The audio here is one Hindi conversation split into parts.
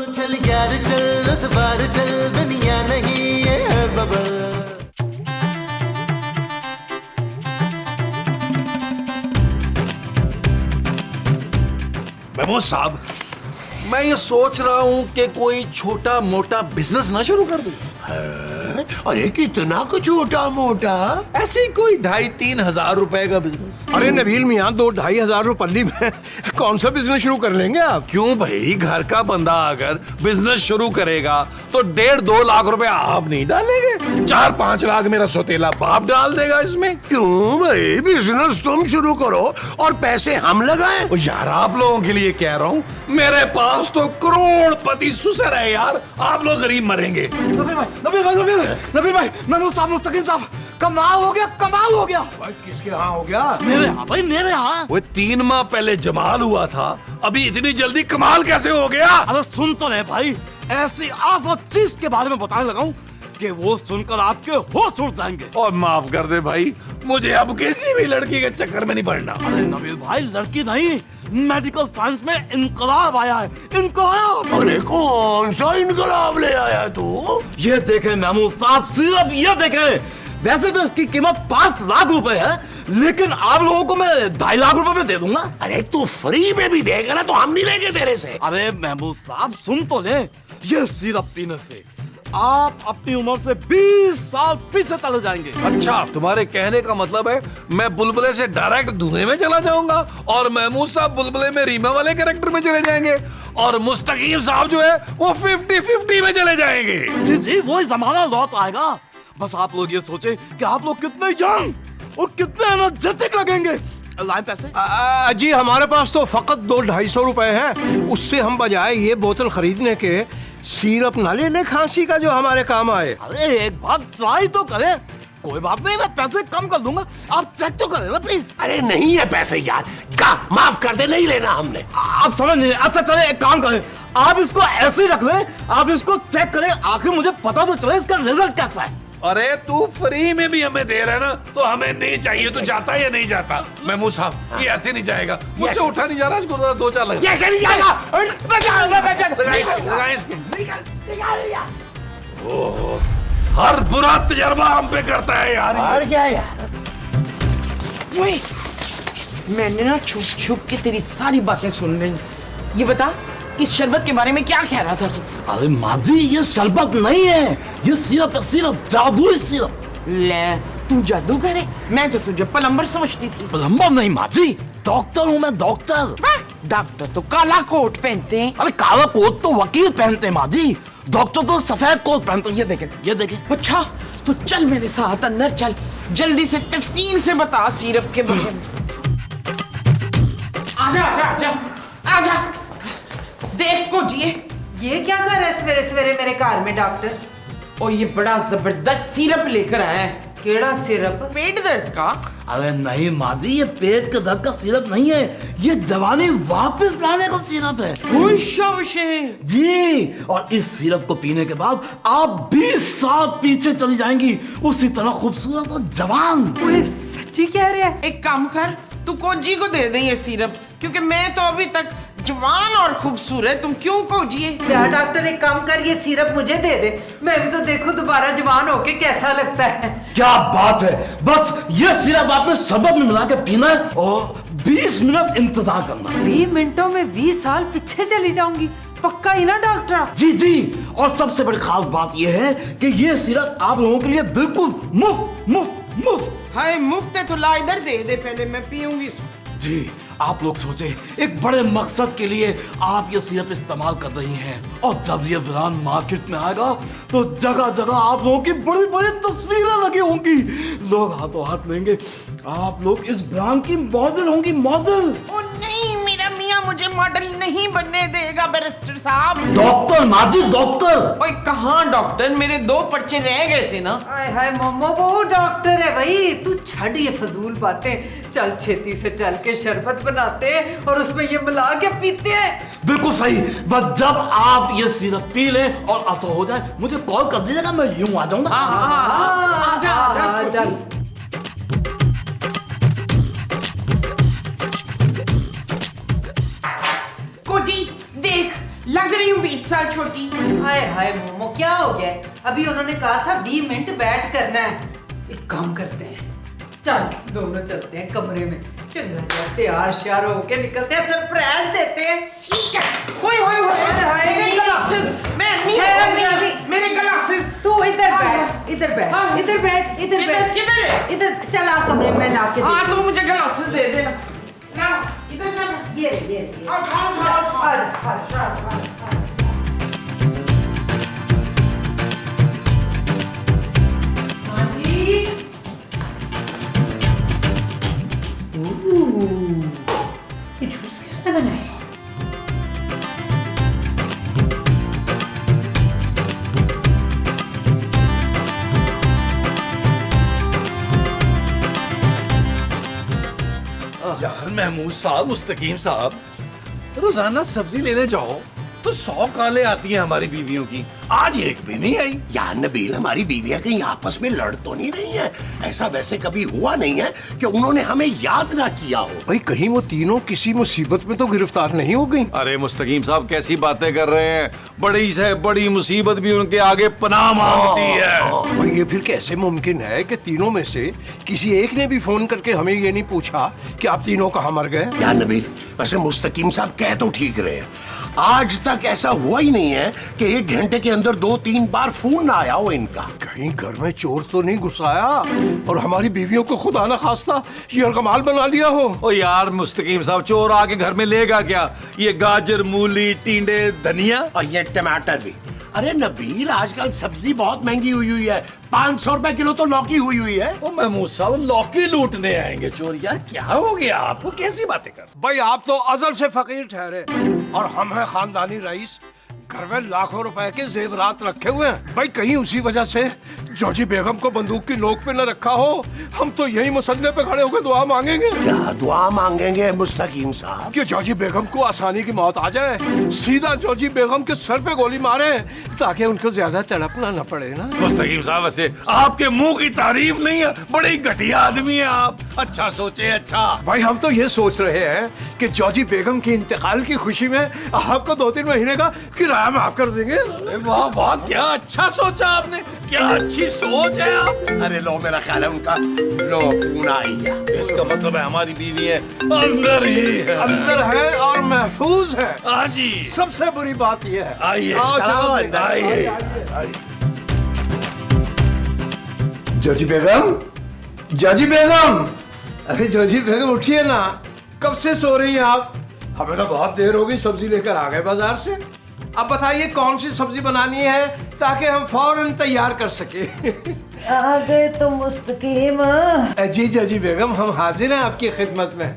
चल यार चल उस बार चल दुनिया नहीं ये है बबल। महमूद साहब, मैं ये सोच रहा हूँ कि कोई छोटा मोटा बिजनेस ना शुरू कर दूं। अरे कितना कुछ छोटा मोटा, ऐसे ही कोई 2,500-3 हजार रुपए का बिजनेस। अरे नबील मियाँ, 2-2.5 हजार रुपये में कौन सा बिजनेस शुरू कर लेंगे आप? क्यों भाई, घर का बंदा अगर बिजनेस शुरू करेगा तो 1.5-2 लाख रुपए आप नहीं डालेंगे, 4-5 लाख मेरा सौतेला बाप डाल देगा इसमें। क्यों भाई, बिजनेस तुम शुरू करो और पैसे हम लगाएं। ओ यार, आप लोगों के लिए कह रहा हूँ, मेरे पास तो करोड़पति सुसर है यार, आप लोग गरीब मरेंगे। नबील भाई, महमूद साहब, मुस्तकीम साहब, कमाल हो गया, कमाल हो गया। भाई किसके यहाँ हो गया? मेरे यहाँ भाई, मेरे यहाँ। वो 3 माह पहले जमाल हुआ था, अभी इतनी जल्दी कमाल कैसे हो गया? अरे सुन तो ले भाई, ऐसी आफत चीज के बारे में बताने लगा हूँ कि वो सुनकर आपके होश उड़ जाएंगे। और माफ कर दे भाई, मुझे अब किसी भी लड़की के चक्कर में नहीं पड़ना। अरे नबील भाई, लड़की नहीं, मेडिकल साइंस में इनकलाब आया है, इनकलाब। अरे कौन सा इनकलाब ले आया तू? ये देखे महमूद साहब, सिर्फ ये देखे। वैसे तो इसकी कीमत 5 लाख रुपए है, लेकिन आप लोगों को मैं 2.5 लाख रुपए में दे दूंगा। अरे तू फ्री में भी देगा ना तो हम नहीं लेंगे तेरे से। अरे महमूद साहब, सुन तो ले, ये सिरप पीने से आप अपनी उम्र से 20 साल पीछे चले जाएंगे। अच्छा, तुम्हारे कहने का मतलब है मैं बुलबुले से डायरेक्ट धुएं में चला जाऊंगा और महमूद साहब बुलबुले में रीमा वाले कैरेक्टर में चले जाएंगे और मुस्तकीम साहब जो है वो 50-50 में चले जाएंगे। जी जी, वही जमाना लौट आएगा। बस आप लोग ये सोचे कि आप लोग कितने यंग और कितने एनर्जेटिक लगेंगे। लाएं पैसे? जी हमारे पास तो फकत 200-250 रुपए है, उससे हम बजाय ये बोतल खरीदने के सिरप ना ले लें खांसी का, जो हमारे काम आए। अरे एक बार ट्राई तो करें। कोई बात नहीं, मैं पैसे कम कर दूंगा, आप चेक तो करें ना प्लीज। अरे नहीं है पैसे यार, का माफ कर दे, नहीं लेना हमने। आप समझ नहीं। अच्छा चले, एक काम करें, आप इसको ऐसे ही रख लें, आप इसको चेक करें, आखिर मुझे पता तो चले इसका रिजल्ट कैसा है। अरे तू फ्री में भी हमें दे रहा है ना, तो हमें नहीं चाहिए, तो जाता या नहीं जाता? महमूद साहब, ये ऐसे नहीं जाएगा, मुझसे उठा नहीं जा रहा, इसको 2-4 लग। ऐसे नहीं जाएगा। हर बुरा तजर्बा हम पे करता है यार। और क्या यार, मैंने ना छुप छुप के तेरी सारी बातें सुन रही। ये बता, इस शरबत के बारे में क्या कह रहा था तू? अरे माँ जी, ये शरबत नहीं है, ये सिरप है, सिरप, जादुई सिरप। ले, तू जादूगर है? मैं तो तुझे प्लम्बर समझती थी। प्लम्बर नहीं माँ जी, डॉक्टर हूँ मैं, डॉक्टर। डॉक्टर तो काला कोट पहनते हैं। अरे काला कोट तो वकील पहनते हैं माँ जी, डॉक्टर तो सफेद कोट पहनते हैं। ये देखें, ये देखें। अच्छा, तो चल मेरे साथ अंदर चल, जल्दी से तफसील से बता सिरप के बारे में। आजा आजा आजा आजा, देख को जिए। ये क्या कर रहा है सवेरे सवेरे मेरे घर में डॉक्टर? और ये बड़ा जबरदस्त सिरप लेकर आया है। केड़ा सिरप? पेट दर्द का। अरे नहीं माँ जी, ये पेट के दर्द का सिरप नहीं है, ये जवानी वापस लाने का सिरप है जी। और इस सिरप को पीने के बाद आप 20 साल पीछे चली जाएंगी, उसी तरह खूबसूरत और जवान। ओए, सच्ची कह रहे हैं? एक काम कर, तू कोजी को दे दे ये सिरप, क्योंकि मैं तो अभी तक जवान और खूबसूरत, तुम क्यों कोजिए? क्या डॉक्टर, एक काम कर, ये सिरप मुझे दे दे, मैं भी तो देखूं दोबारा जवान होके कैसा लगता है। क्या बात है, बस ये सिरप आपने शरबत में मिला के पीना है और 20 मिनट इंतजार करना। 20 मिनटों में 20 साल पीछे चली जाऊंगी, पक्का ही ना डॉक्टर? जी जी, और सबसे बड़ी खास बात यह है कि ये सिरप आप लोगों के लिए बिल्कुल मुफ्त मुफ्त मुफ्त। हाय, मुफ्त है तो ला इधर दे दे, पहले मैं पीऊंगी। जी, आप लोग सोचे एक बड़े मकसद के लिए आप ये सिरप इस्तेमाल कर रही हैं, और जब ये ब्रांड मार्केट में आएगा तो जगह जगह आप लोगों की बड़ी बड़ी तस्वीरें लगी होंगी, लोग हाथों हाथ लेंगे, आप लोग इस ब्रांड की मॉडल होंगी, मॉडल। ओ नहीं, मेरा मियाँ मुझे मॉडल नहीं बनने देगा बैरिस्टर साहब। डॉक्टर माँ जी, डॉक्टर। ओए कहाँ डॉक्टर, मेरे 2 पर्चे रह गए थे ना। हाय हाय मोमो, वो डॉक्टर है भाई, तू छड़ ये फजूल बातें, चल छेती से चल के शरबत बनाते हैं और उसमें ये मिला के पीते हैं। बिल्कुल सही, बस जब आप ये सिरप पी लें और ऐसा हो जाए मुझे कॉल कर दीजिएगा, मैं यूं आ जाऊंगा। आजा चल। कोजी देख, लग रही हूँ 20 साल छोटी। हाय हाय मोमो, क्या हो गया है? अभी उन्होंने कहा था 20 मिनट बैठ करना है। एक काम करते हैं, चल दोनों चलते हैं कमरे में, चंगा चला तैयार श्यार होके निकलते हैं, सरप्राइज देते हैं। ठीक है। ओए ओए ओए, मेरे ग्लासेस। मैं नहीं अभी मेरे ग्लासेस। तू इधर बैठ, इधर बैठ, इधर बैठ, इधर बैठ। किधर है? इधर चल, आ कमरे में ला के हाँ दे। तो मुझे ग्लासेस दे देना। लाओ, इधर कर। ये उठाओ। हाँ जी। ये जूस किसने बनाया? यार महमूद साहब, मुस्तकीम साहब, रोजाना सब्जी लेने जाओ तो 100 काले आती हैं हमारी बीवियों की, आज एक भी नहीं आई। यार नबील, हमारी बीवियां कहीं आपस में लड़ तो नहीं रही हैं? ऐसा वैसे कभी हुआ नहीं है कि उन्होंने हमें याद ना किया हो। भाई कहीं वो तीनों किसी मुसीबत में तो गिरफ्तार नहीं हो गई? अरे मुस्तकीम साहब, कैसी बातें कर रहे हैं? बड़ी से बड़ी मुसीबत भी उनके आगे पनाह मांगती है। और ये फिर कैसे मुमकिन है कि तीनों में से किसी एक ने भी फोन करके हमें ये नहीं पूछा कि आप तीनों कहाँ मर गए? यार नबील, वैसे मुस्तकीम साहब कह तो ठीक रहे हैं, आज तक ऐसा हुआ ही नहीं है कि 1 घंटे के अंदर 2-3 बार फोन ना आया हो इनका। कहीं घर में चोर तो नहीं घुसाया और हमारी बीवियों को खुदा ना खास्ता ये अरकमाल बना लिया हो? ओ यार मुस्तकीम साहब, चोर आके घर में लेगा क्या? ये गाजर, मूली, टींडे, धनिया और ये टमाटर भी। अरे नबील, आजकल सब्जी बहुत महंगी हुई है, 500 रुपए किलो तो लौकी हुई है। ओ महमूद साहब, लौकी लूटने आएंगे चोर? यार क्या हो गया आपको, कैसी बातें कर? भाई आप तो अजल से फकीर ठहरे और हम हैं खानदानी रईस, घर में लाखों रुपए के जेवरात रखे हुए हैं। भाई कहीं उसी वजह से जॉर्जी बेगम को बंदूक की नोक पे न रखा हो? हम तो यही मुसल्ले पे खड़े होकर दुआ मांगेंगे। क्या दुआ मांगेंगे मुस्तकीम साहब? कि जॉर्जी बेगम को आसानी की मौत आ जाए, सीधा जॉर्जी बेगम के सर पे गोली मारे ताकि उनको ज्यादा तड़पना न पड़े ना। मुस्तकीम साहब, वैसे आपके मुंह की तारीफ नहीं है, बड़े घटिया आदमी हैं आप। अच्छा सोचे, अच्छा। भाई हम तो ये सोच रहे हैं कि जॉर्जी बेगम के इंतकाल की खुशी में आपको 2-3 महीने का किराया माफ कर देंगे। अरे वाह वाह, क्या अच्छा सोचा आपने, क्या अच्छी सोच है आप। अरे लो, मेरा ख्याल है उनका लो फोन आई है। इसका मतलब है हमारी बीवी है अंदर ही है। अंदर है और महफूज है। हाँ जी। सबसे बुरी बात यह है। आइए, आओ, चलो अंदर। आइए। जॉर्जी बेगम, जॉर्जी बेगम, अरे जॉर्जी बेगम उठिए ना, कब से सो रही हैं आप? हमें तो बहुत देर हो गई, सब्जी लेकर आ गए बाजार से। अब बताइए कौन सी सब्जी बनानी है ताकि हम फौरन तैयार कर सके। आ गए तो मुस्तकीम। जी जॉर्जी बेगम, हम हाजिर हैं आपकी खिदमत में।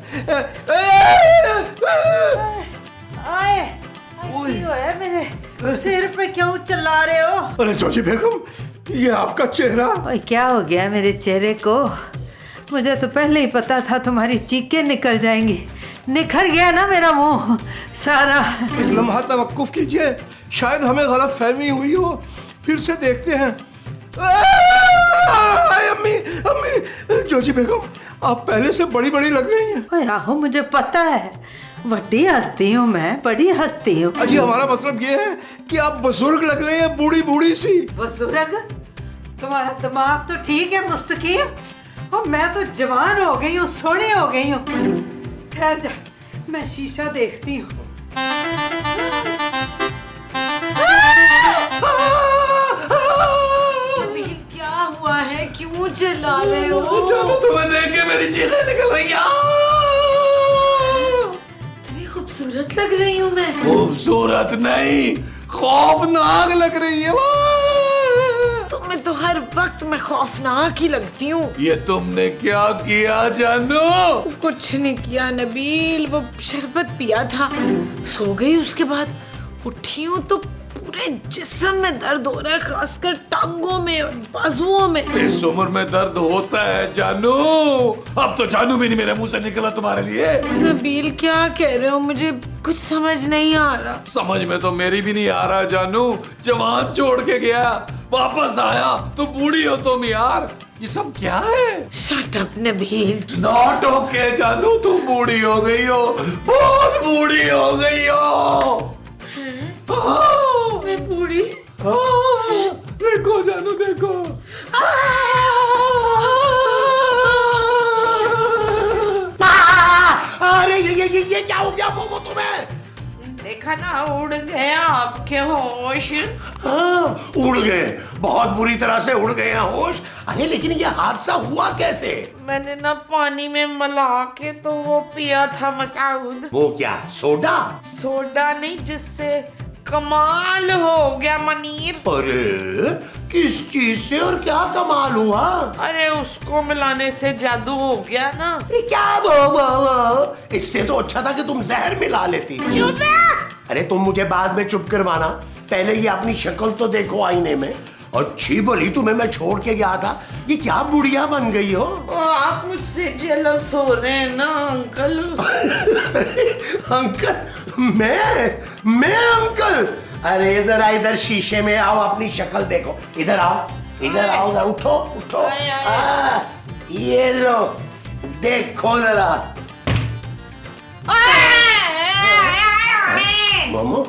आए, है मेरे सिर पे क्यों चिल्ला रहे हो? अरे जॉर्जी बेगम, ये आपका चेहरा। ओए, क्या हो गया मेरे चेहरे को? मुझे तो पहले ही पता था तुम्हारी चीखें निकल जाएंगी। निखर गया ना मेरा मुंह सारा। एक लम्हा तवक्कुफ कीजिए, शायद हमें गलत फहमी हुई हो, फिर से देखते हैं। अम्मी, अम्मी, जॉर्जी बेगम, आप पहले से बड़ी बड़ी लग रही हैं। ओए आहो, मुझे पता है, बड़ी हस्ती हूँ मैं, बड़ी हस्ती हूँ। अजी हमारा मतलब ये है कि आप बुजुर्ग लग रही हैं, बूढ़ी बूढ़ी सी। बुजुर्ग? तुम्हारा दिमाग तो ठीक है मुस्तकीम, और मैं तो जवान हो गई हूँ, सोहनी हो गई हूँ। ठहर जा, मैं शीशा देखती हूँ। क्या हुआ है, क्यों चिल्ला रहे हो? चलो, तुम्हें देख के मेरी चीखें निकल रही हैं। इतनी खूबसूरत लग रही हूँ मैं। खूबसूरत नहीं, खौफनाक लग रही है। तुम्हें तो हर वक्त मैं खौफनाक ही लगती हूँ। ये तुमने क्या किया जानू? कुछ नहीं किया नबील, वो शरबत पिया था, सो गई। उसके बाद उठी हूँ तो पूरे जिस्म में दर्द हो रहा है, खासकर टांगों में और बाजुओं में। इस उम्र में दर्द होता है जानू। अब तो जानू भी नहीं मेरे मुंह से निकला तुम्हारे लिए। नबील क्या कह रहे हो, मुझे कुछ समझ नहीं आ रहा। समझ में तो मेरी भी नहीं आ रहा जानू। जवान छोड़ के गया, वापस आया तो बूढ़ी हो तुम यार। ये सब क्या है? Shut up Nabeel. Not okay जानू, तुम बूढ़ी हो गई हो, बहुत बूढ़ी हो गई हो। हाँ। देखो जानू देखो। अरे ये क्या हो गया मोमो तुम्हें? देखा ना, उड़ गया आपके होश। हाँ, उड़ गए, बहुत बुरी तरह से उड़ गए हैं होश। अरे लेकिन ये हादसा हुआ कैसे? मैंने ना पानी में मिला के तो वो पिया था मसाउद। वो क्या, सोडा? सोडा नहीं, जिससे कमाल हो गया मनीर। अरे किस चीज से और क्या कमाल हुआ? अरे उसको मिलाने से जादू हो गया ना। अरे क्या वो, इससे तो अच्छा था कि तुम जहर मिला लेती। क्यों बे? अरे तुम मुझे बाद में चुप करवाना, पहले ये अपनी शक्ल तो देखो आईने में। अच्छी भली तुम्हें मैं छोड़ के गया था, ये क्या बुढ़िया बन गई हो? आप मुझसे जेलस हो रहे हैं ना अंकल। अंकल? मैं अंकल? अरे जरा इधर शीशे में आओ, अपनी शक्ल देखो। इधर आओ, इधर आओ जरा, उठो उठो। ये लो देखो जरा। मोमो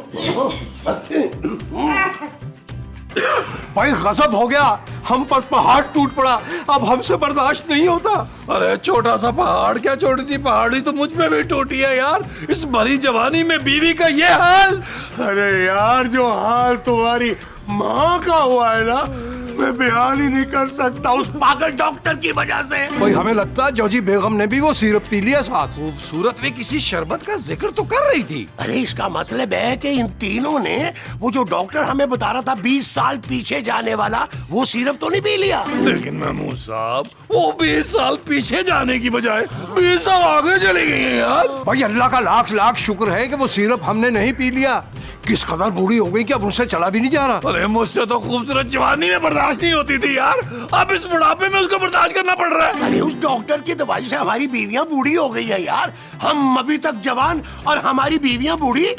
भाई गजब हो गया, हम पर पहाड़ टूट पड़ा, अब हमसे बर्दाश्त नहीं होता। अरे छोटा सा पहाड़ क्या, छोटी सी पहाड़ी तो मुझ पे भी टूटी है यार। इस भरी जवानी में बीवी का ये हाल। अरे यार, जो हाल तुम्हारी माँ का हुआ है ना, मैं बयान ही नहीं कर सकता उस पागल डॉक्टर की वजह से। भाई हमें लगता है जॉजी बेगम ने भी वो सिरप पी लिया साथ। खूबसूरत भी किसी शरबत का जिक्र तो कर रही थी। अरे इसका मतलब है कि इन तीनों ने वो जो डॉक्टर हमें बता रहा था 20 साल पीछे जाने वाला, वो सिरप तो नहीं पी लिया। लेकिन महमूद साहब, वो 20 साल पीछे जाने की बजाय 20 साल आगे चली गई है यार। भाई अल्लाह का लाख लाख शुक्र है कि वो सिरप हमने नहीं पी लिया। किस कदर बूढ़ी हो गई कि अब उनसे चला भी नहीं जा रहा। अरे मुझसे तो खूबसूरत जवानी में बर्दाश्त नहीं होती थी यार, अब इस बुढ़ापे में उसको बर्दाश्त करना पड़ रहा है। अरे उस डॉक्टर की दवाई से हमारी बीवियां बूढ़ी हो गई है यार। हम अभी तक जवान और हमारी बीवियां बूढ़ी।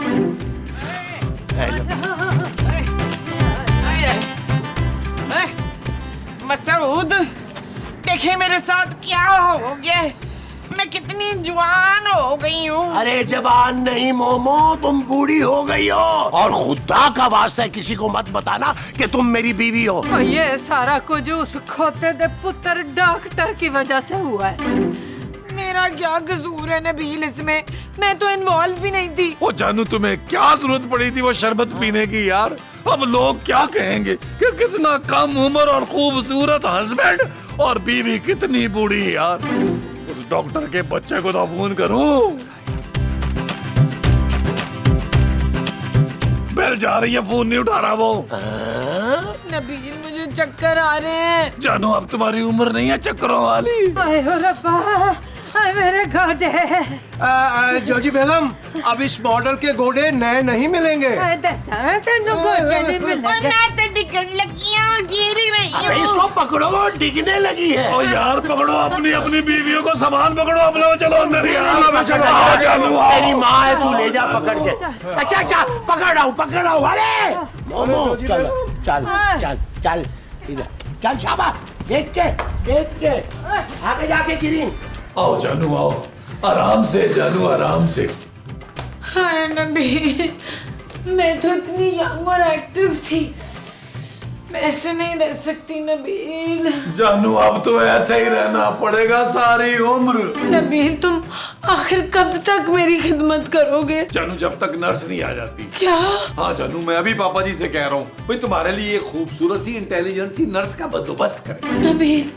मसूद, देखिए मेरे साथ क्या हो गया, मैं कितनी जवान हो गई हूँ। अरे जवान नहीं मोमो, तुम बूढ़ी हो गई हो। और खुदा का वास्ता है किसी को मत बताना कि तुम मेरी बीवी हो। और ये सारा कुछ उस खोते दे पुत्र डॉक्टर की वजह से हुआ है। मेरा क्या कसूर है नबील इसमें, मैं तो इन्वॉल्व भी नहीं थी। वो जानू, तुम्हें क्या जरूरत पड़ी थी वो शरबत पीने की यार? अब लोग क्या कहेंगे कि कितना कम उम्र और खूबसूरत हस्बैंड और बीवी कितनी बूढ़ी यार। उस डॉक्टर के बच्चे को तो फोन करूं। बेल जा रही है, फोन नहीं उठा रहा वो। नबील मुझे चक्कर आ रहे हैं। जानू, अब तुम्हारी उम्र नहीं है चक्करों वाली। आए हो रब्बा, आए मेरे घोड़े। जॉजी बेगम, अब इस मॉडल के घोड़े नए नहीं मिलेंगे। दसा तेनू घोड़े नहीं मिलेंगे। मैं तो टिकट लगी हूँ, गिर रही अबे हूँ। इसको पकड़ो, वो डिगने लगी है। ओ यार पकड़ो, अपनी अपनी बीवियों को सामान पकड़ो अपना। चलो अंदर यार, चलो, आओ जानू, आओ। तेरी माँ है, तू ले जा पकड़ के। अच्छा अच्छा, पकड़ रहा हूँ। अरे मोमो, चल चल चल चल, इधर चल, शाबाश। देख के आगे जाके गिरी। आओ जानू, आओ, आराम से जानू, आराम से। हाय नबील, मैं तो इतनी यंग और एक्टिव थी, मैं ऐसे नहीं रह सकती नबील। जानू, अब तो ऐसे ही रहना पड़ेगा सारी उम्र। नबील तुम आखिर कब तक मेरी खिदमत करोगे? जानू, जब तक नर्स नहीं आ जाती। क्या? हाँ जानू, मैं अभी पापा जी से कह रहा हूँ भाई तुम्हारे लिए एक खूबसूरत सी इंटेलिजेंट सी नर्स का बंदोबस्त करें। नबील,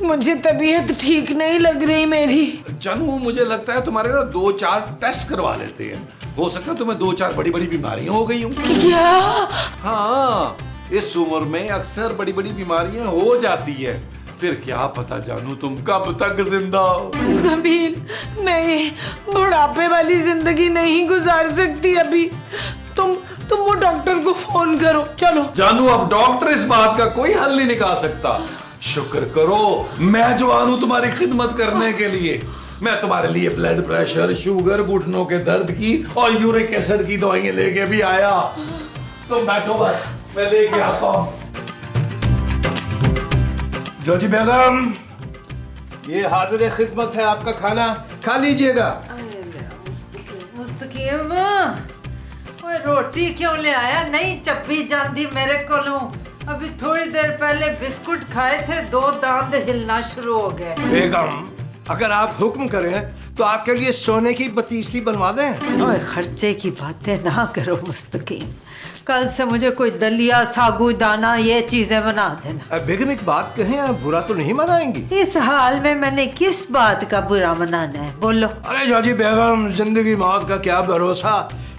मुझे तबीयत ठीक नहीं लग रही मेरी। जानू, मुझे लगता है तुम्हारे ना 2-4 टेस्ट करवा लेते हैं। हो सकता है तुम्हें 2-4 बड़ी बड़ी बीमारियां हो गई हों। क्या? हाँ, इस उम्र में अक्सर बड़ी बड़ी बीमारियां हो जाती है। फिर क्या पता जानू तुम कब तक जिंदा हो। नबील, मैं ये बुढ़ापे वाली जिंदगी नहीं गुजार सकती अभी। तुम वो डॉक्टर को फोन करो, चलो। जानू, अब डॉक्टर इस बात का कोई हल नहीं निकाल सकता। शुक्र करो मैं जवान हूं तुम्हारी खिदमत करने के लिए। मैं तुम्हारे लिए ब्लड प्रेशर, शुगर, घुटनों के दर्द की और यूरिक एसिड की दवाइयां लेके भी आया। तुम बैठो बस, मैं लेके आता हूं। जॉजी बेगम, ये हाजिर खिदमत है आपका खाना, खा लीजिएगा। मुस्तकीम, ओए रोटी क्यों ले आया? नहीं चप्पी जाती मेरे कोलों। अभी थोड़ी देर पहले बिस्कुट खाए थे, 2 दांत हिलना शुरू हो गए। बेगम, अगर आप हुक्म करें तो आपके लिए सोने की बतीसी बनवा दें। ओए खर्चे की बातें ना करो मुस्तकीम। कल से मुझे कोई दलिया, साबूदाना ये चीजें बना देना। बेगम एक बात कहें, आप बुरा तो नहीं मनाएंगी? इस हाल में मैंने किस बात का बुरा मनाना है? बोलो। अरे जाजी बेगम, जिंदगी मौत का क्या भरोसा।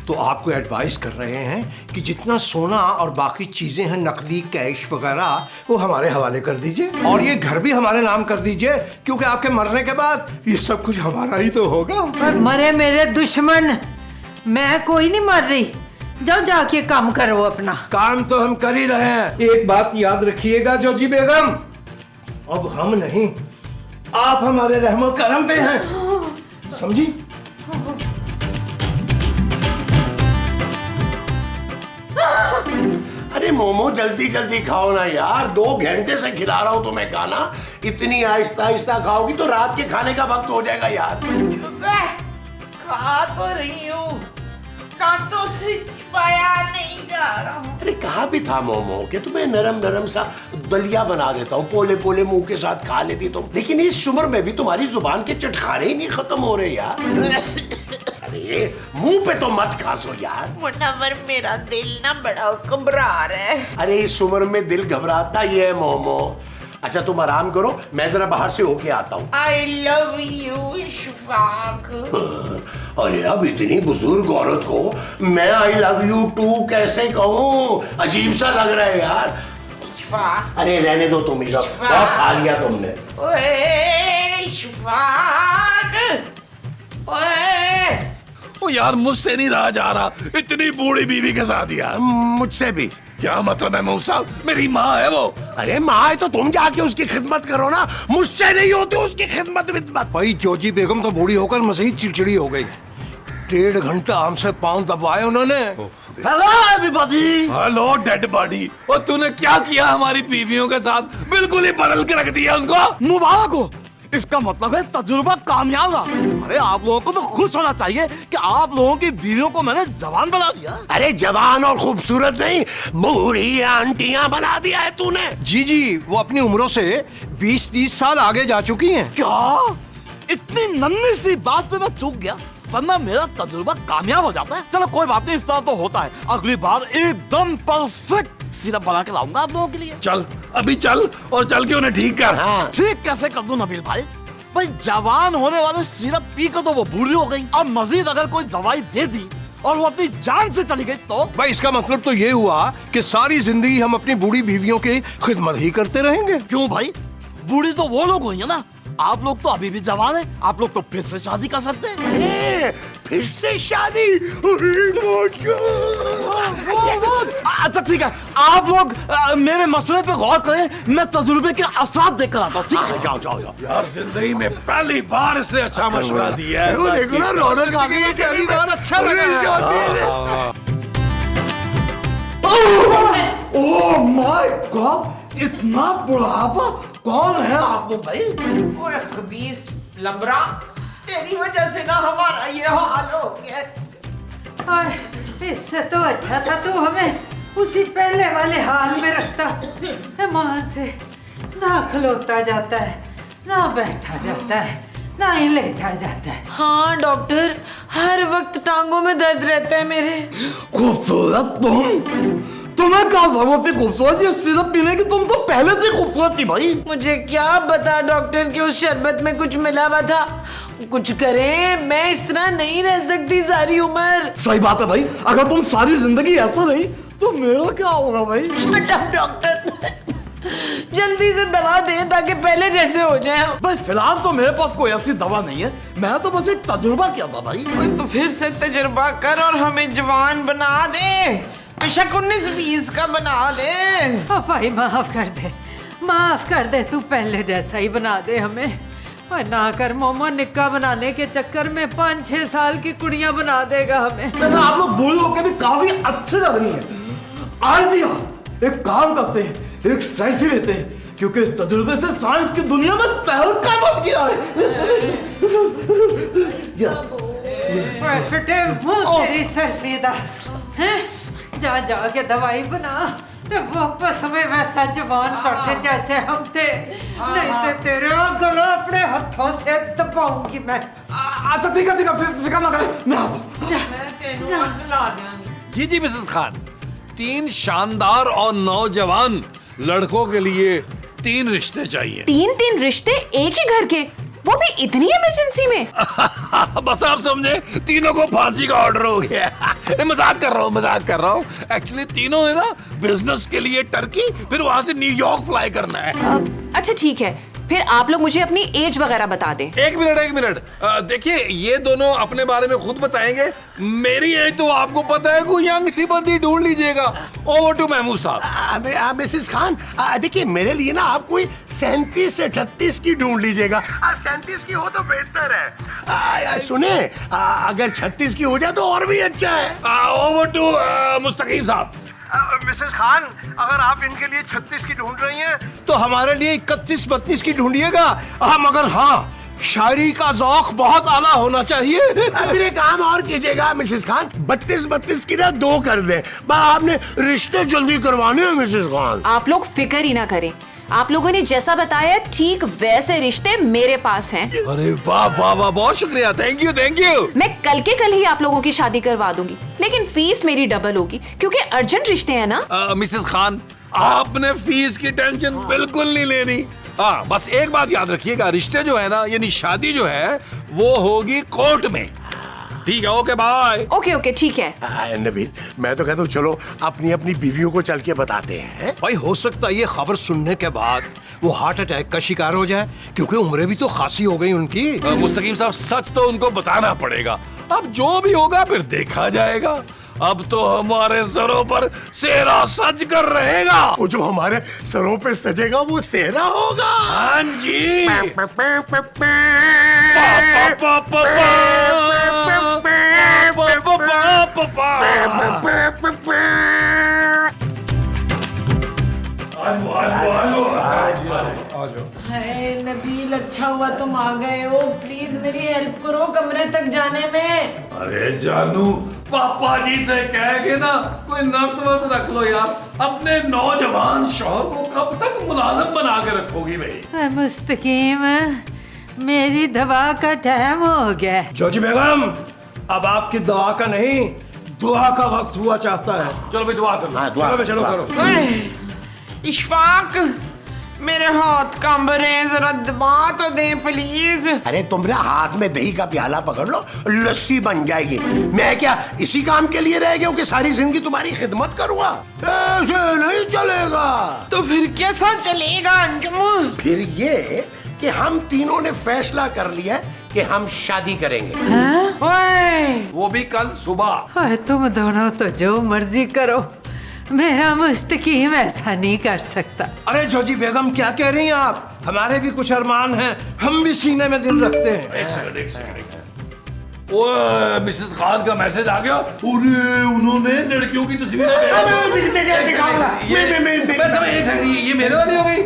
तो आपको एडवाइस कर रहे हैं कि जितना सोना और बाकी चीजें हैं, नकदी, कैश वगैरह, वो हमारे हवाले कर दीजिए और ये घर भी हमारे नाम कर दीजिए, क्योंकि आपके मरने के बाद ये सब कुछ हमारा ही तो होगा। पर मरे मेरे दुश्मन, मैं कोई नहीं मर रही। जाओ जाके काम करो अपना। काम तो हम कर ही रहे हैं। एक बात याद रखिएगा जोजी बेगम, अब हम नहीं, आप हमारे रहमो करम पे हैं, समझी? अरे मोमो जल्दी जल्दी खाओ ना यार, 2 घंटे से खिला रहा हूं तुम्हें खाना। इतनी आहिस्ता आहिस्ता खाओगी तो रात के खाने का वक्त हो जाएगा यार। खा तो रही हूँ, दांतों से पाया नहीं जा रहा हूँ। अरे कहा भी था मोमो कि तुम्हें नरम नरम सा दलिया बना देता हूँ, पोले पोले मुंह के साथ खा लेती तुम। लेकिन इस उम्र में भी तुम्हारी जुबान के चटखारे ही नहीं खत्म हो रहे यार। अरे मुंह पे तो मत खासो यार। मुनव्वर, मेरा दिल ना बड़ा घबरा रहा है। अरे इस उम्र में दिल घबराता ही है मोमो। अच्छा तुम आराम करो, मैं जरा बाहर से होके आता हूँ। I love you, Ishfaq. अरे अब इतनी बुजुर्ग औरत को मैं आई लव यू टू कैसे कहूँ? अजीब सा लग रहा है यार। इशफाक, अरे रहने दो तुम, बहुत खा लिया तुमने। ओए इशफाक, ओए। ओ यार मुझसे नहीं रहा जा रहा, इतनी बूढ़ी बीवी के साथ यार। मुझसे भी क्या मतलब है मऊ साहब? मेरी माँ है वो। अरे माँ है तो तुम जाके उसकी खिदमत करो ना, मुझसे नहीं होती उसकी खिदमत विदमत। भाई जोजी बेगम तो बूढ़ी होकर मजीद चिड़चिड़ी हो गई। 1.5 घंटा हमसे पांव दबाए उन्होंने। Hello everybody. Hello dead body. और तूने क्या किया हमारी बीवियों के साथ? बिल्कुल ही बदल के रख दिया उनको। मुबारक हो, इसका मतलब है तजुर्बा कामयाब रहा। अरे आप लोगों को तो खुश होना चाहिए कि आप लोगों की बीवियों को मैंने जवान बना दिया। अरे जवान और खूबसूरत नहीं, बूढ़ी आंटियां बना दिया है तूने। जी जी, वो अपनी उम्रों से 20-30 साल आगे जा चुकी हैं। क्या इतनी नन्ही सी बात पे मैं चूक गया, वरना मेरा तजुर्बा कामयाब हो जाता है। चलो कोई बात नहीं, इस तरह तो होता है। अगली बार एकदम परफेक्ट सिरप बना के लाऊंगा आप लोगों के लिए। चल अभी चल, और चल के उन्हें ठीक कर। हाँ। ठीक कैसे कर दूं नबील भाई? भाई जवान होने वाले सिरप पी कर तो वो बूढ़ी हो गई, अब मजीद अगर कोई दवाई दे दी और वो अपनी जान से चली गई तो? भाई इसका मतलब तो ये हुआ कि सारी जिंदगी हम अपनी बूढ़ी बीवियों की खिदमत ही करते रहेंगे। क्यों भाई, बूढ़ी तो वो लोग हुई है ना, आप लोग तो अभी भी जवान हैं, आप लोग तो फिर से शादी कर सकते हैं। फिर से शादी? अच्छा ठीक है, आप लोग मेरे मसले पे गौर करें, मैं तजुर्बे के असरात देख कर आता हूँ। ठीक है, जाओ जाओ जाओ। यार जिंदगी में पहली बार इसने अच्छा मशवरा दिया है। देखो ना रौनक आ गई है, पहली बार अच्छा लगा। ओह माय गॉड, इतना बुढ़ापा! कौन है आप लोग भाई? ओए खबीस लंबरा, तेरी वजह से ना हमारा ये हाल हो गया। आय, इससे तो अच्छा था तू हमें उसी पहले वाले हाल में रखता। ईमान से ना खलोता जाता है, ना बैठा जाता है, ना ही लेटा जाता है। हाँ डॉक्टर, हर वक्त टांगों में दर्द रहता है मेरे। खूबसूरत तुम्हें क्या जरूरत थी खूबसूरत ये सिरप पीने की? तुम तो पहले से खूबसूरत थी भाई। मुझे क्या पता डॉक्टर कि उस शरबत में कुछ मिला हुआ था। कुछ करें, मैं इस तरह नहीं रह सकती सारी उम्र। सही बात है भाई, अगर तुम सारी जिंदगी ऐसा रही तो मेरा क्या होगा भाई? डॉक्टर जल्दी से दवा दे ताकि पहले जैसे हो जाए। भाई फिलहाल तो मेरे पास कोई ऐसी दवा नहीं है, मैं तो बस एक तजुर्बा किया था भाई। तो फिर से तजुर्बा कर और हमें जवान बना दे, बेशक 19-20 का बना दे। ओ भाई माफ कर दे, माफ कर दे, तू पहले जैसा ही बना दे हमें। और ना कर मोमो, निक्का बनाने के चक्कर में 5-6 साल की कुड़ियां बना देगा हमें। वैसे आप लोग बूढ़े होकर भी काफी अच्छे लग रही हैं। आइडिया, एक काम करते हैं, एक सेल्फी लेते हैं, क्योंकि इस तजुर्बे से साइंस की दुनिया में तहलका मच गया है। फिटे मुंह तेरी सेल्फी दा। हैं जा जा के दवाई बना तो वापस हमें वैसा जवान कर दे जैसे हम थे, नहीं तो तेरा गला अपने हाथों से दबाऊंगी मैं। अच्छा ठीक है फिक्र ना करें, मैं आता हूं। जी जी मिसेस खान, 3 शानदार और नौजवान लड़कों के लिए 3 रिश्ते चाहिए। 3 रिश्ते एक ही घर के, वो भी इतनी इमरजेंसी में? बस आप समझे, तीनों को फांसी का ऑर्डर हो गया। मजाक कर रहा हूँ। एक्चुअली तीनों ने ना बिजनेस के लिए टर्की, फिर वहाँ से न्यूयॉर्क फ्लाई करना है। अच्छा ठीक है, फिर आप लोग मुझे अपनी एज वगैरह बता दें। एक मिनट। देखिए, ये दोनों अपने बारे में खुद बताएंगे। मेरी एज तो आपको पता है, कोई यंग सी बंदी ढूंढ लीजिएगा। ओवर टू महमूद साहब। मिसेस खान, देखिए मेरे लिए ना आप कोई 37 से 38 की ढूंढ लीजिएगा। 37 की हो तो बेहतर है। सुने, अगर 36 की हो जाए तो और भी अच्छा है। ओवर टू मुस्तकीम साहब। मिसेस खान, अगर आप इनके लिए 36 की ढूंढ रही हैं तो हमारे लिए 31-32 की ढूंढिएगा। मगर हाँ, शायरी का ज़ौक़ बहुत आला होना चाहिए। फिर एक काम और कीजिएगा मिसेस खान, 32 की ना 2 कर दे। आपने रिश्ते जल्दी करवाने हैं मिसेस खान। आप लोग फिक्र ही ना करें, आप लोगों ने जैसा बताया ठीक वैसे रिश्ते मेरे पास हैं। अरे वाह, बहुत शुक्रिया, थैंक यू। मैं कल के कल ही आप लोगों की शादी करवा दूंगी, लेकिन फीस मेरी डबल होगी क्योंकि अर्जेंट रिश्ते हैं ना। मिसेस खान, आपने फीस की टेंशन बिल्कुल नहीं लेनी। बस एक बात याद रखिएगा, रिश्ते जो है ना, यानी शादी जो है, वो होगी कोर्ट में। ठीक है, ओके बाय। ओके ठीक है। नबील, मैं तो कहता हूँ चलो अपनी बीवियों को चल के बताते हैं। भाई हो सकता है ये खबर सुनने के बाद वो हार्ट अटैक का शिकार हो जाए, क्योंकि उम्रें भी तो खासी हो गई उनकी। मुस्तकीम साहब, सच तो उनको बताना पड़ेगा। अब जो भी होगा फिर देखा जाएगा। अब तो हमारे सरों पर सेहरा सज कर रहेगा। वो जो हमारे सरों पे सजेगा वो सेहरा होगा। हाँ जी। हाय नबील, अच्छा हुआ तुम आ गए हो। प्लीज मेरी हेल्प करो कमरे तक जाने में। अरे जानू, पापा जी से कह के ना कोई नर्स वर्स रख लो यार। अपने नौजवान शौहर को कब तक मुलाजिम बना के रखोगी भाई? मुस्तकीम, मेरी दवा का टाइम हो गया। जोजी बेगम, अब आपकी दवा का नहीं, दुआ का वक्त हुआ चाहता है। चलो भाई, दुआ करो। चलो करो। इशफाक, मेरे हाथ कांब रहे हैं, जरा दबा तो दे प्लीज। अरे तुम ना हाथ में दही का प्याला पकड़ लो, लस्सी बन जाएगी। मैं क्या इसी काम के लिए रह गया हूँ कि सारी जिंदगी तुम्हारी खिदमत करूंगा? ऐसे नहीं चलेगा। तो फिर कैसा चलेगा अंजुम? फिर ये कि हम तीनों ने फैसला कर लिया कि हम शादी करेंगे। वो भी कल सुबह। तुम दोनों तो जो मर्जी करो, मेरा मुस्तकीम ऐसा नहीं कर सकता। अरे जोजी बेगम, क्या कह रही हैं आप? हमारे भी कुछ अरमान हैं, हम भी सीने में दिल रखते हैं। एक सेकंड। ओए, मिसेस खान का मैसेज आ गया। अरे, उन्होंने लड़कियों की तस्वीरें ये मेरे वाली हो गई,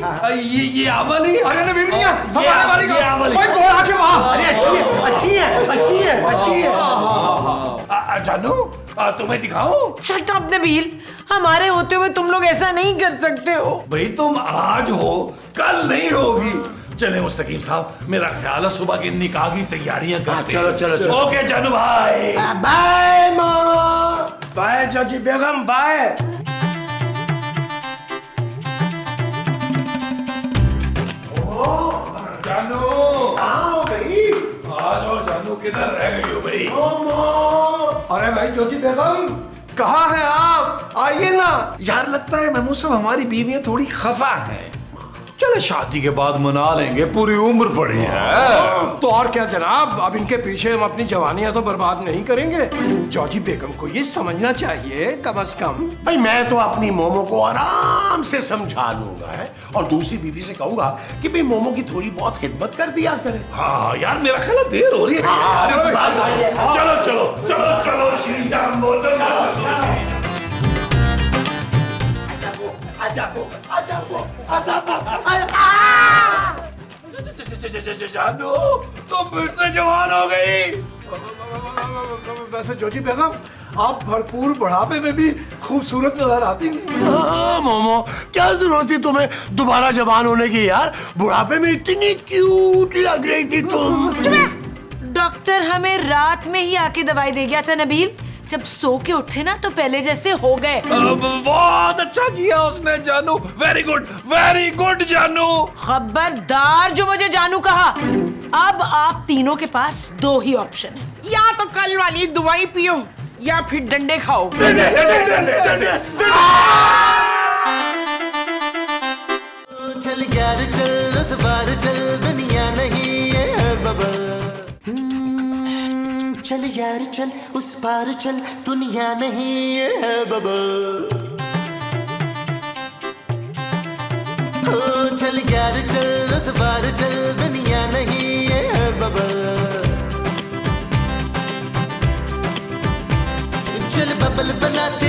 ये आप वाली। अरे नबील भैया, हमारे वाली ये आप वाली। भाई कौन आके वहाँ? अरे अच्छी है। जानू, तुम्हें दिखाओ। शट अप नबील, हमारे होते हुए तुम लोग ऐसा नहीं कर सकते हो। भाई तुम आज हो, कल नहीं होगी। चले मुस्तकीम साहब, मेरा ख्याल है सुबह की निकाह की तैयारियां करते हैं। चलो। ओके जानू भाई। बाय माँ। बाय जोजी बेगम, बाय। जानू, आओ भाई। आ जाओ जानू, किधर रह गई हो भाई? अरे भाई जोजी बेगम, कहाँ हैं आप? आइए ना। यार लगता है महमूद साहब हमारी बीवियां थोड़ी खफा हैं। चले शादी के बाद मना लेंगे, पूरी उम्र पड़ी है। तो और क्या जनाब, अब इनके पीछे हम अपनी जवानियां तो बर्बाद नहीं करेंगे। जॉजी बेगम को ये समझना चाहिए कम से कम। भाई मैं तो अपनी मोमो को आराम से समझा लूंगा है, और दूसरी बीवी से कहूंगा कि भाई मोमो की थोड़ी बहुत खिदमत कर दिया करे। हाँ यार, मेरा ख्याल है देर हो रही है। चलो श्री जान बोलो। जानू, तुम फिर से जवान हो गई। वैसे जोजी बेगम आप भरपूर बुढ़ापे में भी खूबसूरत नजर आती हैं। हाँ मोमो, क्या जरूरत थी तुम्हें दोबारा जवान होने की यार? बुढ़ापे में इतनी क्यूट लग रही थी तुम। डॉक्टर हमें रात में ही आके दवाई दे गया था नबील, जब सो के उठे ना तो पहले जैसे हो गए। बहुत अच्छा किया उसने जानू, वेरी गुड जानू। खबरदार जो मुझे जानू कहा। अब आप तीनों के पास दो ही ऑप्शन है, या तो कल वाली दवाई पियो या फिर डंडे खाओ। चल यार चल उस बार चल, दुनिया नहीं है बबल। चल यार चल उस पार चल, दुनिया नहीं है बबल। चल यार चल उस पार चल, दुनिया नहीं है बबल। चल बबल बनाते